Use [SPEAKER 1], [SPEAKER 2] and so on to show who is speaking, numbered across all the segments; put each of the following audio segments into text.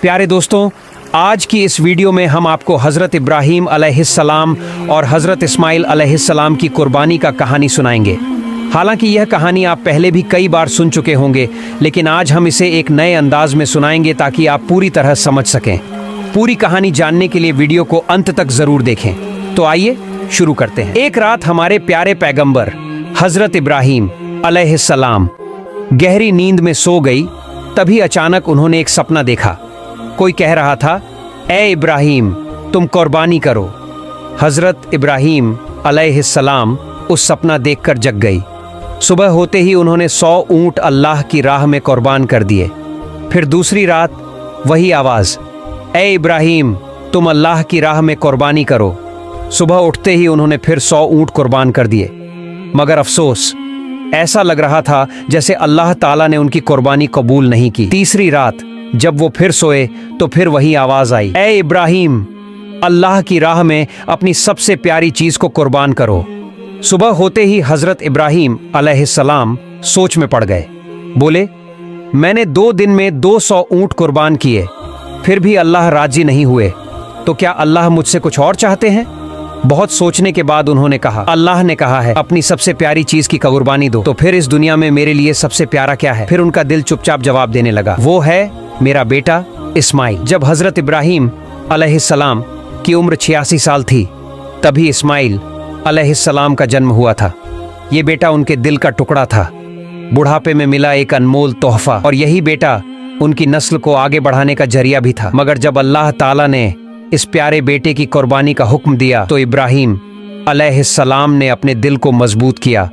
[SPEAKER 1] प्यारे दोस्तों, आज की इस वीडियो में हम आपको हज़रत इब्राहीम अलैहिस्सलाम और हज़रत इस्माइल अलैहिस्सलाम की कुर्बानी का कहानी सुनाएंगे। हालांकि यह कहानी आप पहले भी कई बार सुन चुके होंगे, लेकिन आज हम इसे एक नए अंदाज में सुनाएंगे ताकि आप पूरी तरह समझ सकें। पूरी कहानी जानने के लिए वीडियो को अंत तक ज़रूर देखें। तो आइए शुरू करते हैं। एक रात हमारे प्यारे पैगंबर हज़रत इब्राहीम अलैहिस्सलाम गहरी नींद में सो गई। तभी अचानक उन्होंने एक सपना देखा। कोई कह रहा था, ए इब्राहीम, तुम कुर्बानी करो। हज़रत इब्राहीम अलैहिस्सलाम उस सपना देखकर जग गई। सुबह होते ही उन्होंने 100 ऊँट अल्लाह की राह में कुर्बान कर दिए। फिर दूसरी रात वही आवाज़, ए इब्राहीम, तुम अल्लाह की राह में कुर्बानी करो। सुबह उठते ही उन्होंने फिर 100 ऊँट कुर्बान कर दिए। मगर अफसोस, ऐसा लग रहा था जैसे अल्लाह ताला ने उनकी कुर्बानी कबूल नहीं की। तीसरी रात जब वो फिर सोए तो फिर वही आवाज आई, ए इब्राहीम, अल्लाह की राह में अपनी सबसे प्यारी चीज को कुर्बान करो। सुबह होते ही हजरत इब्राहीम अलैहिस्सलाम सोच में पड़ गए। बोले, मैंने 2 दिन में 200 ऊँट कुर्बान किए, फिर भी अल्लाह राजी नहीं हुए, तो क्या अल्लाह मुझसे कुछ और चाहते हैं? बहुत सोचने के बाद उन्होंने कहा, अल्लाह ने कहा है अपनी सबसे प्यारी चीज की कुर्बानी दो, तो फिर इस दुनिया में मेरे लिए सबसे प्यारा क्या है? फिर उनका दिल चुपचाप जवाब देने लगा, वो है मेरा बेटा इस्माइल। जब हजरत इब्राहीम अलैहिस्सलाम की उम्र 86 साल थी, तभी इस्माइल अलैहिस्सलाम का जन्म हुआ था। ये बेटा उनके दिल का टुकड़ा था, बुढ़ापे में मिला एक अनमोल तोहफा, और यही बेटा उनकी नस्ल को आगे बढ़ाने का जरिया भी था। मगर जब अल्लाह ताला ने इस प्यारे बेटे की कुर्बानी का हुक्म दिया तो इब्राहीम अलैहिस्सलाम ने अपने दिल को मजबूत किया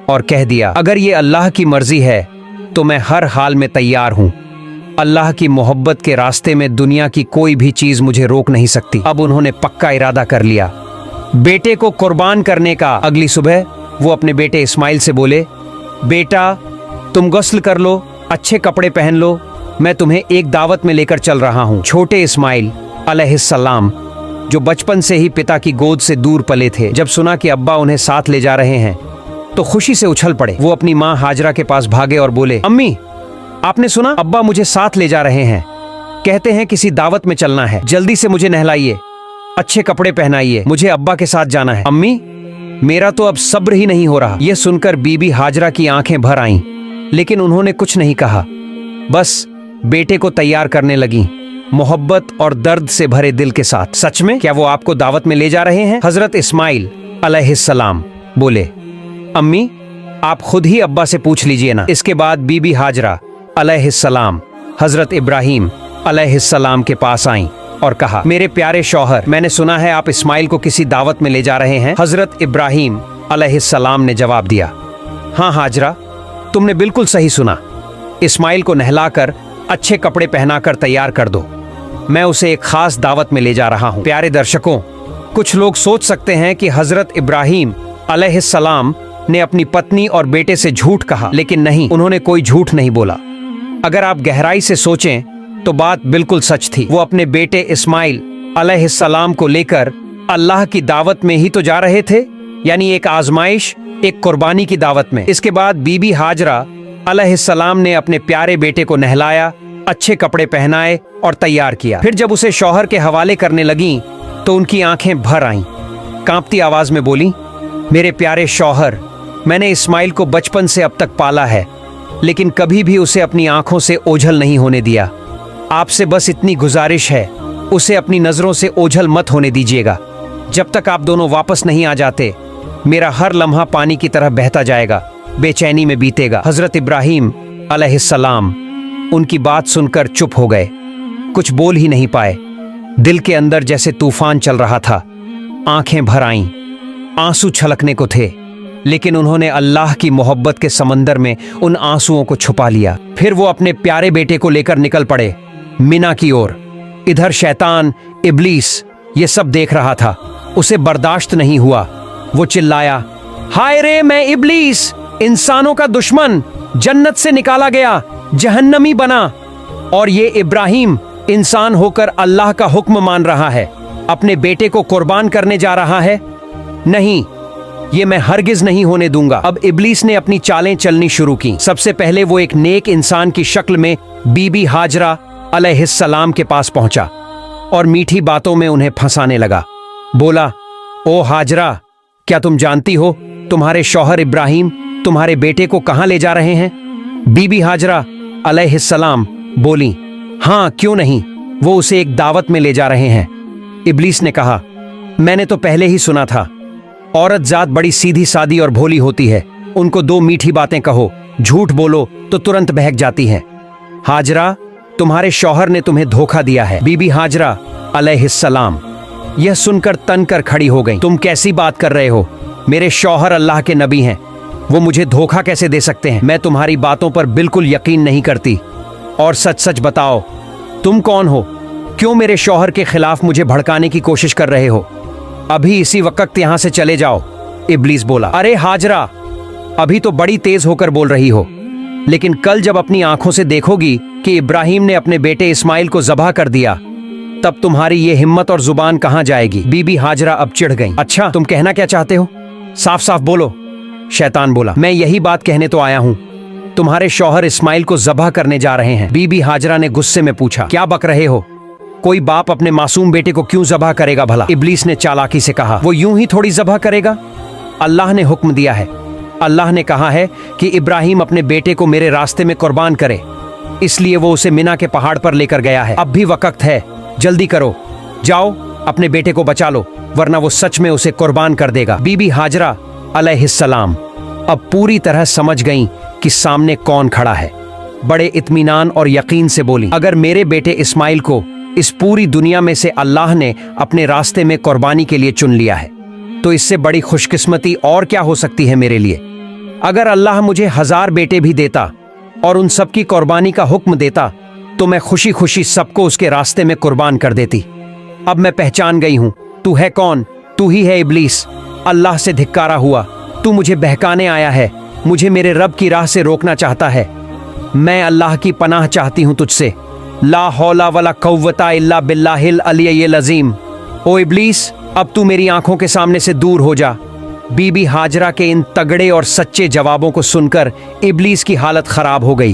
[SPEAKER 1] और कह दिया, अगर ये अल्लाह की मर्जी है तो मैं हर हाल में तैयार हूँ। अल्लाह की मोहब्बत के रास्ते में दुनिया की कोई भी चीज मुझे रोक नहीं सकती। अब उन्होंने पक्का इरादा कर लिया बेटे को कुर्बान करने का। अगली सुबह वो अपने बेटे इस्माइल से बोले, बेटा, तुम गुस्ल कर लो, अच्छे कपड़े पहन लो, मैं तुम्हें एक दावत में लेकर चल रहा हूँ। छोटे इस्माइल अलैहिस्सलाम, जो बचपन से ही पिता की गोद से दूर पले थे, जब सुना कि अब्बा उन्हें साथ ले जा रहे हैं तो खुशी से उछल पड़े। वो अपनी माँ हाजरा के पास भागे और बोले, अम्मी, आपने सुना? अब्बा मुझे साथ ले जा रहे हैं, कहते हैं किसी दावत में चलना है, जल्दी से मुझे नहलाइए, अच्छे कपड़े पहनाइए, मुझे अब्बा के साथ जाना है। अम्मी, मेरा तो अब सब्र ही नहीं हो रहा। यह सुनकर बीबी हाजरा की आंखें भर आईं, लेकिन उन्होंने कुछ नहीं कहा, बस बेटे को तैयार करने लगी, मोहब्बत और दर्द से भरे दिल के साथ। सच में क्या वो आपको दावत में ले जा रहे हैं? हजरत इस्माइल अलैहिस्सलाम बोले, अम्मी, आप खुद ही अब्बा से पूछ लीजिए ना। इसके बाद बीबी हाजरा अलैहिस्सलाम हजरत इब्राहीम अलैहिस्सलाम के पास आईं और कहा, मेरे प्यारे शौहर, मैंने सुना है आप इस्माइल को किसी दावत में ले जा रहे हैं। हजरत इब्राहीम अलैहिस्सलाम ने जवाब दिया, हाँ हाजरा, तुमने बिल्कुल सही सुना। इस्माइल को नहलाकर अच्छे कपड़े पहनाकर तैयार कर दो, मैं उसे एक खास दावत में ले जा रहा हूँ। प्यारे दर्शकों, कुछ लोग सोच सकते हैं कि हजरत इब्राहीम अलैहिस्सलाम ने अपनी पत्नी और बेटे से झूठ कहा, लेकिन नहीं, उन्होंने कोई झूठ नहीं बोला। अगर आप गहराई से सोचें तो बात बिल्कुल सच थी। वो अपने बेटे इस्माइल अलैहिस्सलाम को लेकर अल्लाह की दावत में ही तो जा रहे थे, यानी एक आजमाइश, एक कुर्बानी की दावत में। इसके बाद बीबी हाजरा अलैहिस्सलाम ने अपने प्यारे बेटे को नहलाया, अच्छे कपड़े पहनाए और तैयार किया। फिर जब उसे शौहर के हवाले करने लगीं तो उनकी आंखें भर आईं। कांपती आवाज में बोली, मेरे प्यारे शौहर, मैंने इस्माइल को बचपन से अब तक पाला है, लेकिन कभी भी उसे अपनी आंखों से ओझल नहीं होने दिया। आपसे बस इतनी गुजारिश है, उसे अपनी नजरों से ओझल मत होने दीजिएगा। जब तक आप दोनों वापस नहीं आ जाते, मेरा हर लम्हा पानी की तरह बहता जाएगा, बेचैनी में बीतेगा। हजरत इब्राहीम अलैहिस्सलाम उनकी बात सुनकर चुप हो गए, कुछ बोल ही नहीं पाए। दिल के अंदर जैसे तूफान चल रहा था, आंखें भर आईं, आंसू छलकने को थे, लेकिन उन्होंने अल्लाह की मोहब्बत के समंदर में उन आंसुओं को छुपा लिया। फिर वो अपने प्यारे बेटे को लेकर निकल पड़े मिना की ओर। इधर शैतान इब्लीस ये सब देख रहा था, उसे बर्दाश्त नहीं हुआ। वो चिल्लाया, हाय रे, मैं इब्लीस, इंसानों का दुश्मन, जन्नत से निकाला गया, जहन्नमी बना, और ये इब्राहीम इंसान होकर अल्लाह का हुक्म मान रहा है, अपने बेटे को कुर्बान करने जा रहा है। नहीं, ये मैं हरगिज नहीं होने दूंगा। अब इब्लीस ने अपनी चालें चलनी शुरू की। सबसे पहले वो एक नेक इंसान की शक्ल में बीबी हाजरा अलैहिस्सलाम के पास पहुंचा और मीठी बातों में उन्हें फंसाने लगा। बोला, ओ हाजरा, क्या तुम जानती हो तुम्हारे शौहर इब्राहिम तुम्हारे बेटे को कहां ले जा रहे हैं? बीबी हाजरा अलैहिस्सलाम बोली, हाँ क्यों नहीं, वो उसे एक दावत में ले जा रहे हैं। इब्लीस ने कहा, मैंने तो पहले ही सुना था, औरत जात बड़ी सीधी सादी और भोली होती है, उनको दो मीठी बातें कहो, झूठ बोलो तो तुरंत बहक जाती हैं। हाजरा, तुम्हारे शौहर ने तुम्हें धोखा दिया है। बीबी हाजरा अलैहिस्सलाम यह सुनकर तन कर खड़ी हो गई। तुम कैसी बात कर रहे हो? मेरे शौहर अल्लाह के नबी हैं, वो मुझे धोखा कैसे दे सकते हैं? मैं तुम्हारी बातों पर बिल्कुल यकीन नहीं करती। और सच सच बताओ, तुम कौन हो? क्यों मेरे शौहर के खिलाफ मुझे भड़काने की कोशिश कर रहे हो? अभी इसी वक्त यहां से चले जाओ। इब्लीस बोला, अरे हाजरा, अभी तो बड़ी तेज होकर बोल रही हो, लेकिन कल जब अपनी आंखों से देखोगी कि इब्राहिम ने अपने बेटे इस्माइल को ज़बह कर दिया, तब तुम्हारी ये हिम्मत और जुबान कहां जाएगी? बीबी हाजरा अब चिढ़ गई। अच्छा, तुम कहना क्या चाहते हो? साफ साफ बोलो। शैतान बोला, मैं यही बात कहने तो आया हूं, तुम्हारे शौहर इस्माइल को ज़बह करने जा रहे हैं। बीबी हाजरा ने गुस्से में पूछा, क्या बक रहे हो? कोई बाप अपने मासूम बेटे को क्यों ज़बह करेगा भला? इब्लीस ने चालाकी से कहा, वो यूं ही थोड़ी ज़बह करेगा, अल्लाह ने हुक्म दिया है। अल्लाह ने कहा है कि इब्राहिम अपने बेटे को मेरे रास्ते में कुर्बान करे, इसलिए वो उसे मिना के पहाड़ पर लेकर गया है। अब भी वक्त है, जल्दी करो, जाओ अपने बेटे को बचा लो, वरना वो सच में उसे कुर्बान कर देगा। बीबी हाजरा अलैहिस्सलाम अब पूरी तरह समझ गईं कि सामने कौन खड़ा है। बड़े इत्मीनान और यकीन से बोली, अगर मेरे बेटे इस्माइल को इस पूरी दुनिया में से अल्लाह ने अपने रास्ते में कुर्बानी के लिए चुन लिया है, तो इससे बड़ी खुशकिस्मती और क्या हो सकती है मेरे लिए। अगर अल्लाह मुझे 1000 बेटे भी देता और उन सब की कुर्बानी का हुक्म देता, तो मैं खुशी खुशी सबको उसके रास्ते में कुर्बान कर देती। अब मैं पहचान गई हूं, तू है कौन? तू ही है इब्लीस, अल्लाह से धिक्कारा हुआ। तू मुझे बहकाने आया है, मुझे मेरे रब की राह से रोकना चाहता है। मैं अल्लाह की पनाह चाहती हूं तुझसे। ला हौला वला कव्वता इल्ला बिल्लाहिल अलिय्यिल अज़ीम। ओ इब्लीस, अब तू मेरी आंखों के सामने से दूर हो जा। बीबी हाजरा के इन तगड़े और सच्चे जवाबों को सुनकर इब्लीस की हालत खराब हो गई।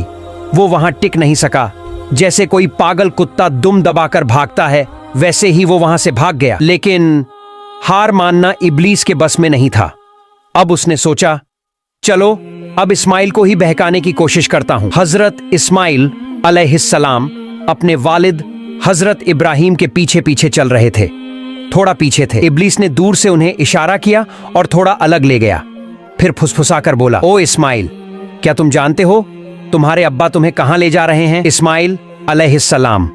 [SPEAKER 1] वो वहां टिक नहीं सका। जैसे कोई पागल कुत्ता दुम दबाकर भागता है, वैसे ही वो वहां से भाग गया। लेकिन हार मानना इब्लीस के बस में नहीं था। अब उसने सोचा, चलो अब इस्माइल को ही बहकाने की कोशिश करता हूं। हजरत इस्माइल अलैहिस्सलाम अपने वालिद हजरत इब्राहिम के पीछे पीछे चल रहे थे। थोड़ा पीछे थे। इब्लीस ने दूर से उन्हें इशारा किया और थोड़ा अलग ले गया। फिर फुसफुसाकर बोला, ओ इस्माइल, क्या तुम जानते हो तुम्हारे अब्बा तुम्हें कहां ले जा रहे हैं? इस्माइल अलैहिस्सलाम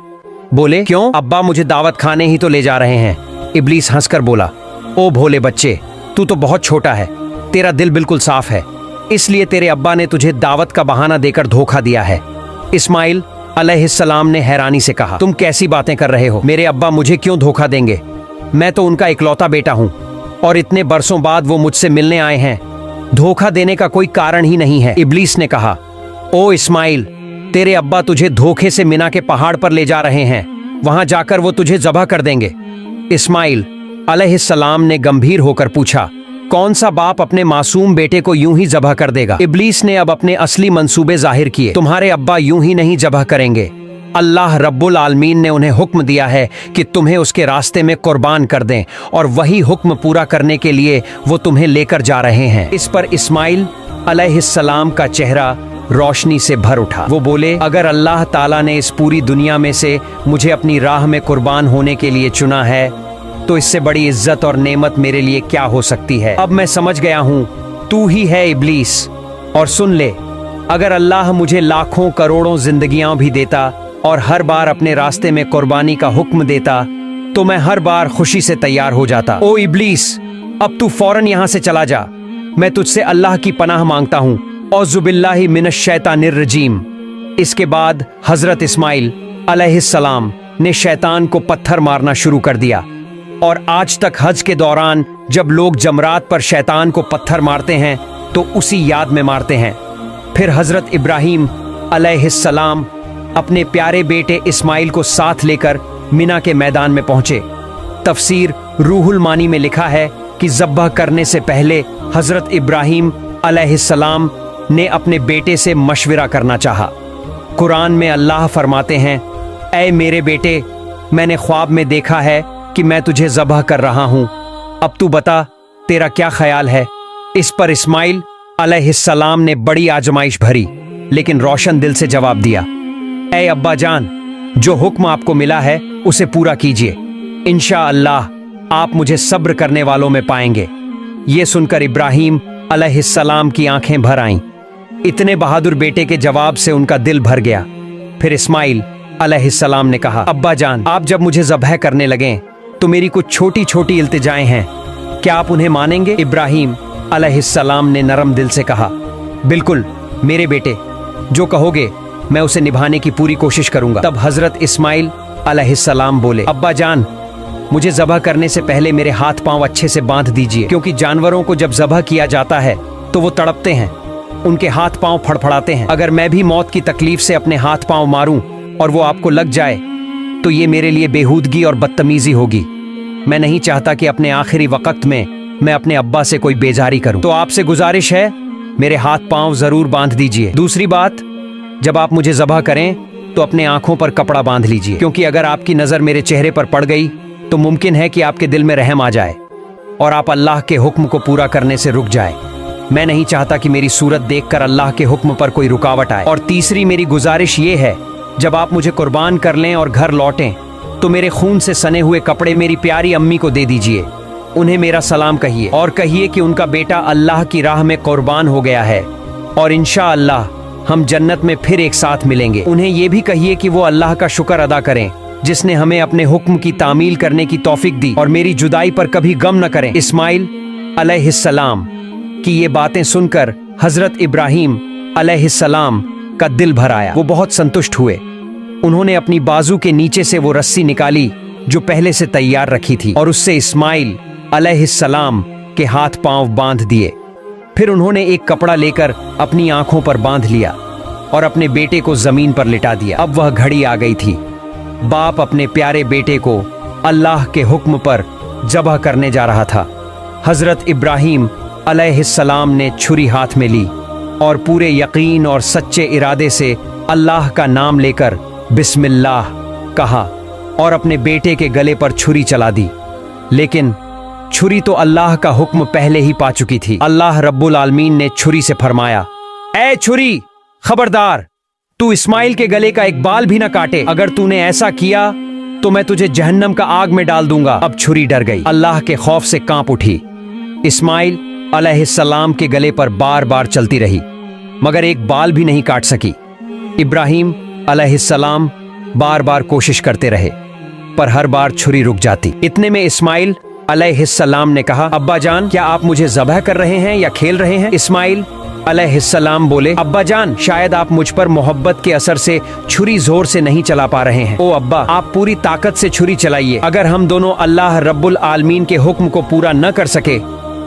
[SPEAKER 1] बोले, क्यों? अब्बा मुझे दावत खाने ही तो ले जा रहे हैं। इब्लीस हंसकर बोला, ओ भोले बच्चे, तू तो बहुत छोटा है, तेरा दिल बिल्कुल साफ है, इसलिए तेरे अब्बा ने तुझे दावत का बहाना देकर धोखा दिया है। इस्माइल अलैहिस्सलाम ने हैरानी से कहा, तुम कैसी बातें कर रहे हो? मेरे अब्बा मुझे क्यों धोखा देंगे? मैं तो उनका इकलौता बेटा हूं और इतने बरसों बाद वो मुझसे मिलने आए हैं। धोखा देने का कोई कारण ही नहीं है। इब्लीस ने कहा, ओ इस्माइल, तेरे अब्बा तुझे धोखे से मिना के पहाड़ पर ले जा रहे हैं, वहां जाकर वो तुझे ज़बह कर देंगे। इस्माइल अलैहिस्सलाम ने गंभीर होकर पूछा, कौन सा बाप अपने मासूम बेटे को यूं ही ज़बह कर देगा? इब्लीस ने अब अपने असली मंसूबे जाहिर किए। तुम्हारे अब्बा यूं ही नहीं ज़बह करेंगे। अल्लाह रब्बुल आलमीन ने उन्हें हुक्म दिया है कि तुम्हें उसके रास्ते में कुर्बान कर दें, और वही हुक्म पूरा करने के लिए वो तुम्हें लेकर जा रहे हैं। इस पर इस्माइल अलैहिस्सलाम का चेहरा रोशनी से भर उठा। वो बोले, अगर अल्लाह ताला ने इस पूरी दुनिया में से मुझे अपनी राह में कुर्बान होने के लिए चुना है, तो इससे बड़ी इज्जत और नेमत मेरे लिए क्या हो सकती है। अब मैं समझ गया हूँ, तू ही है इब्लीस। और सुन ले, अगर अल्लाह मुझे लाखों करोड़ों जिंदगियां भी देता और हर बार अपने रास्ते में कुर्बानी का हुक्म देता, तो मैं हर बार खुशी से तैयार हो जाता। ओ इब्लीस, अब तू फौरन यहाँ से चला जा। मैं तुझसे अल्लाह की पनाह मांगता हूँ। औज़ुबिल्लाहि मिनश शैतानिर रजीम। इसके बाद हजरत इस्माइल अलैहिस्सलाम ने शैतान को पत्थर मारना शुरू कर दिया, और आज तक हज के दौरान जब लोग जमरात पर शैतान को पत्थर मारते हैं तो उसी याद में मारते हैं। फिर हजरत इब्राहिम अलैहिस्सलाम अपने प्यारे बेटे इस्माइल को साथ लेकर मिना के मैदान में पहुंचे। तफसीर रूहुल मानी में लिखा है कि ज़ब्ह करने से पहले हजरत इब्राहिम अलैहिस्सलाम ने अपने बेटे से मशविरा करना चाहा। कुरान में अल्लाह फरमाते हैं, ऐ मेरे बेटे, मैंने ख्वाब में देखा है कि मैं तुझे ज़बह कर रहा हूँ। अब तू बता, तेरा क्या ख्याल है? इस पर इस्माइल अलैहिस्सलाम ने बड़ी आजमाइश भरी लेकिन रोशन दिल से जवाब दिया, ऐ अब्बा जान, जो हुक्म आपको मिला है उसे पूरा कीजिए। इंशाअल्लाह आप मुझे सब्र करने वालों में पाएंगे। ये सुनकर इब्राहिम अलैहिस्सलाम की आंखें भर आईं। इतने बहादुर बेटे के जवाब से उनका दिल भर गया। फिर इस्माइल अलैहिस्सलाम ने कहा, अब्बा जान, आप जब मुझे ज़बह करने लगें तो मेरी कुछ छोटी छोटी इल्तिजाएं हैं, क्या आप उन्हें मानेंगे? इब्राहिम अलैहिस्सलाम ने नरम दिल से कहा, बिल्कुल मेरे बेटे, जो कहोगे मैं उसे निभाने की पूरी कोशिश करूंगा। तब हजरत इस्माइल अलैहिस्सलाम बोले, अब्बा जान, मुझे ज़बह करने से पहले मेरे हाथ पांव अच्छे से बांध दीजिए, क्योंकि जानवरों को जब ज़बह किया जाता है तो वो तड़पते हैं, उनके हाथ पांव फड़फड़ाते हैं। अगर मैं भी मौत की तकलीफ से अपने हाथ पांव मारूं और वो आपको लग जाए तो ये मेरे लिए बेहूदगी और बदतमीजी होगी। मैं नहीं चाहता कि अपने आखिरी वक्त में मैं अपने अब्बा से कोई बेजारी करूं। तो आपसे गुजारिश है, मेरे हाथ पांव जरूर बांध दीजिए। दूसरी बात, जब आप मुझे ज़बह करें तो अपने आंखों पर कपड़ा बांध लीजिए, क्योंकि अगर आपकी नजर मेरे चेहरे पर पड़ गई तो मुमकिन है कि आपके दिल में रहम आ जाए और आप अल्लाह के हुक्म को पूरा करने से रुक जाए। मैं नहीं चाहता कि मेरी सूरत देखकर अल्लाह के हुक्म पर कोई रुकावट आए। और तीसरी मेरी गुजारिश ये है, जब आप मुझे कुर्बान कर लें और घर लौटें तो मेरे खून से सने हुए कपड़े मेरी प्यारी अम्मी को दे दीजिए। उन्हें मेरा सलाम कहिए और कहिए कि उनका बेटा अल्लाह की राह में कुर्बान हो गया है और इंशाअल्लाह हम जन्नत में फिर एक साथ मिलेंगे। उन्हें ये भी कहिए कि वो अल्लाह का शुक्र अदा करें जिसने हमें अपने हुक्म की तामील करने की तौफीक दी और मेरी जुदाई पर कभी गम न करें। इस्माइल अलैहिस्सलाम की ये बातें सुनकर हजरत इब्राहिम अलैहिस्सलाम का दिल भर आया। वो बहुत संतुष्ट हुए। उन्होंने अपनी बाजू के नीचे से वो रस्सी निकाली जो पहले से तैयार रखी थी और उससे इस्माइल अलैहिस्सलाम के हाथ पांव बांध दिए। फिर उन्होंने एक कपड़ा लेकर अपनी आंखों पर बांध लिया और अपने बेटे को जमीन पर लिटा दिया। अब वह घड़ी आ गई थी। बाप अपने प्यारे बेटे को अल्लाह के हुक्म पर ज़बह करने जा रहा था। हजरत इब्राहिम अलैहिस्सलाम ने छुरी हाथ में ली और पूरे यकीन और सच्चे इरादे से अल्लाह का नाम लेकर बिस्मिल्लाह कहा और अपने बेटे के गले पर छुरी चला दी। लेकिन छुरी तो अल्लाह का हुक्म पहले ही पा चुकी थी। अल्लाह रब्बुल आलमीन ने छुरी से फरमाया, ऐ छुरी, खबरदार, तू इस्माइल के गले का एक बाल भी न काटे। अगर तूने ऐसा किया तो मैं तुझे जहन्नम का आग में डाल दूंगा। अब छुरी डर गई, अल्लाह के खौफ से कांप उठी। इस्माइल अलैहिस्सलाम के गले पर बार बार चलती रही मगर एक बाल भी नहीं काट सकी। इब्राहिम अलैहिस्सलाम बार बार कोशिश करते रहे पर हर बार छुरी रुक जाती। इतने में इस्माइल अलैहिस्सलाम ने कहा, अब्बा जान, क्या आप मुझे ज़बह कर रहे हैं या खेल रहे हैं? इस्माइल अलैहिस्सलाम बोले, अब्बा जान, शायद आप मुझ पर मोहब्बत के असर से छुरी जोर से नहीं चला पा रहे हैं। ओ अब्बा, आप पूरी ताकत से छुरी चलाइए। अगर हम दोनों अल्लाह रब्बुल आलमीन के हुक्म को पूरा न कर सके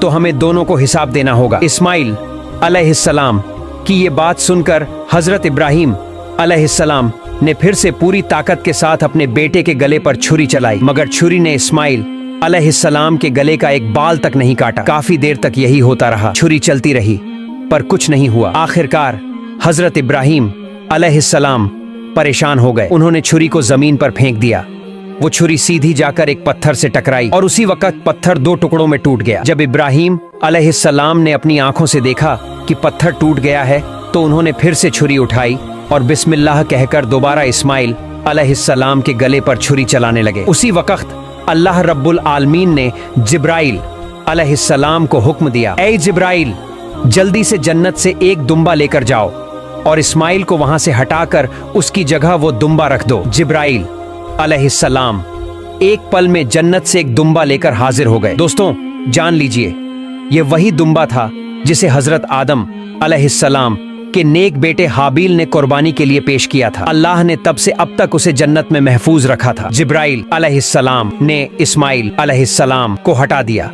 [SPEAKER 1] तो हमें दोनों को हिसाब देना होगा। इस्माइल अलैहिस्सलाम की ये बात सुनकर हजरत इब्राहिम अलैहिस्सलाम ने फिर से पूरी ताकत के साथ अपने बेटे के गले पर छुरी चलाई मगर छुरी ने इस्माइल अलैहिस्सलाम के गले का एक बाल तक नहीं काटा। काफी देर तक यही होता रहा। छुरी चलती रही पर कुछ नहीं हुआ। आखिरकार हजरत इब्राहिम अलैहिस्सलाम परेशान हो गए। उन्होंने छुरी को जमीन पर फेंक दिया। वो छुरी सीधी जाकर एक पत्थर से टकराई और उसी वक्त पत्थर दो टुकड़ों में टूट गया। जब इब्राहिम अलैहिस्सलाम ने अपनी आंखों से देखा कि पत्थर टूट गया है तो उन्होंने फिर से छुरी उठाई और बिस्मिल्लाह कहकर दोबारा इस्माइल अलैहिस्सलाम के गले पर छुरी चलाने लगे। उसी वक्त अल्लाह रब्बुल आलमीन ने जिब्राइल अलैहिस्सलाम को हुक्म दिया, ऐ जिब्राइल, जल्दी से जन्नत से एक दुम्बा लेकर जाओ और इस्माइल को वहां से हटाकर उसकी जगह वो दुम्बा रख दो। जिब्राइल अलैहिस्सलाम एक पल में जन्नत से एक दुम्बा लेकर हाजिर हो गए। दोस्तों, जान लीजिए, ये वही दुम्बा था जिसे हजरत आदम अलैहिस्सलाम के नेक बेटे हाबील ने कुर्बानी के लिए पेश किया था। अल्लाह ने तब से अब तक उसे जन्नत में महफूज रखा था। जिब्राइल अलैहिस्सलाम ने इस्माइल अलैहिस्सलाम को हटा दिया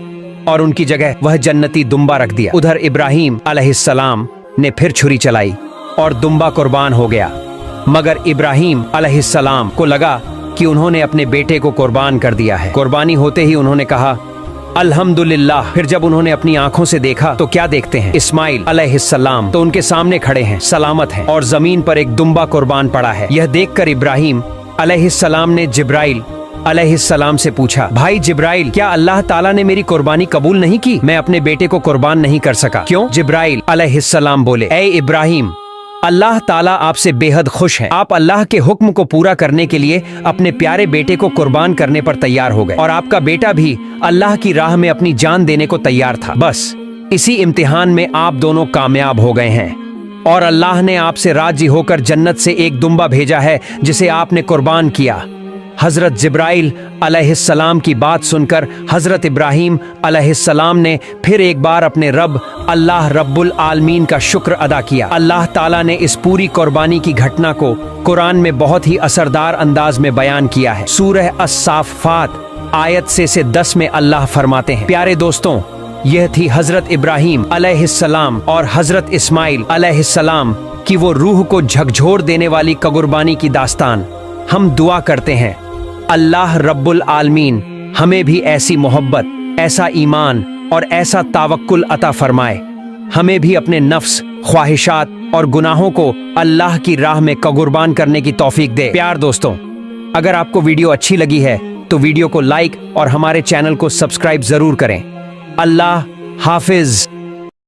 [SPEAKER 1] और उनकी जगह वह जन्नती दुम्बा रख दिया। उधर इब्राहिम अलैहिस्सलाम ने फिर छुरी चलाई और दुम्बा कुर्बान हो गया मगर इब्राहिम अलैहिस्सलाम को लगा कि उन्होंने अपने बेटे को कुर्बान कर दिया है। कुर्बानी होते ही उन्होंने कहा, अल्हम्दुलिल्लाह। फिर जब उन्होंने अपनी आंखों से देखा तो क्या देखते हैं, इस्माइल अलैहिस्सलाम तो उनके सामने खड़े हैं, सलामत हैं और जमीन पर एक दुम्बा कुर्बान पड़ा है। यह देखकर इब्राहिम अलैहिस्सलाम ने जिब्राइल अलैहिस्सलाम से पूछा, भाई जिब्राइल, क्या अल्लाह ताला ने मेरी कुर्बानी कबूल नहीं की? मैं अपने बेटे को कुर्बान नहीं कर सका। क्यों? जिब्राइल अलैहिस्सलाम बोले, ए इब्राहिम, अल्लाह ताला आपसे बेहद खुश है। आप अल्लाह के हुक्म को पूरा करने के लिए अपने प्यारे बेटे को कुर्बान करने पर तैयार हो गए और आपका बेटा भी अल्लाह की राह में अपनी जान देने को तैयार था। बस इसी इम्तिहान में आप दोनों कामयाब हो गए हैं और अल्लाह ने आपसे राजी होकर जन्नत से एक दुम्बा भेजा है जिसे आपने कुर्बान किया। हजरत जिब्राइल अलैहिस्सलाम की बात सुनकर हजरत इब्राहिम अलैहिस्सलाम ने फिर एक बार अपने रब अल्लाह रब्बुल आलमीन का शुक्र अदा किया। अल्लाह ताला ने इस पूरी कुर्बानी की घटना को कुरान में बहुत ही असरदार अंदाज में बयान किया है। सूरह अस-साफ़ात आयत से 10 में अल्लाह फरमाते हैं, प्यारे दोस्तों, यह थी हजरत इब्राहिम अलैहिस्सलाम और हजरत इस्माइल अलैहिस्सलाम की वो रूह को झकझोर देने वाली कुर्बानी की दास्तान। हम दुआ करते हैं अल्लाह रब्बुल आलमीन हमें भी ऐसी मोहब्बत, ऐसा ईमान और ऐसा तावक्कुल अता फरमाए। हमें भी अपने नफ्स, ख्वाहिशात और गुनाहों को अल्लाह की राह में कुर्बान करने की तौफीक दे। प्यार दोस्तों, अगर आपको वीडियो अच्छी लगी है तो वीडियो को लाइक और हमारे चैनल को सब्सक्राइब जरूर करें। अल्लाह हाफिज।